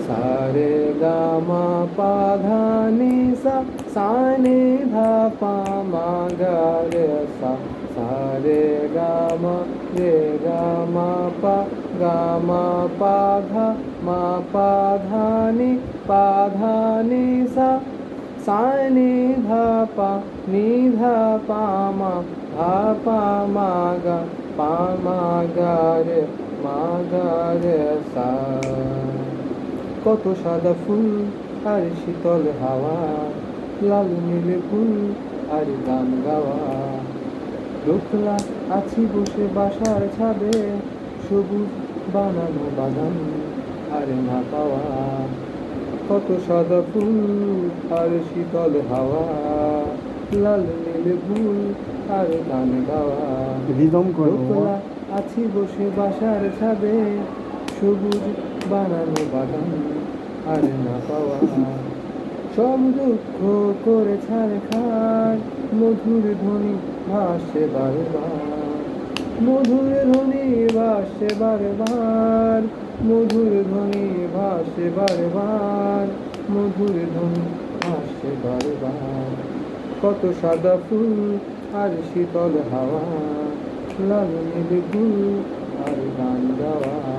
सा रे गा मा पा धा नि सा सा नि धा पा मा गा रे सा सा रे गा मा गा मा पा धा नि सा सा नि धा पा मा गा रे सा। কত সাদা ফুল আর শীতল হাওয়া, লাল নীল ফুল আর গান গাওয়া। দোতলা আছি বসে বাসার ছাদে, সবুজ বানানো বাগান আর না পাওয়া। কত সাদা ফুল আর শীতল হাওয়া, লাল নীল ফুল আর গান গাওয়া। দোতলা আছি বসে বাসার ছাদে, সবুজ বানানো বাগান আর না পাওয়া। সব দুঃখ করে ছাড়খার, মধুর ধ্বনি ভাসে বারবার, মধুর ধ্বনি ভাসে বারবার, মধুর ধ্বনি ভাসে বারবার, মধুর ধ্বনি ভাসে বারবার। কত সাদা ফুল আর শীতল হাওয়া, লাল নীল ফুল আর গান গাওয়া।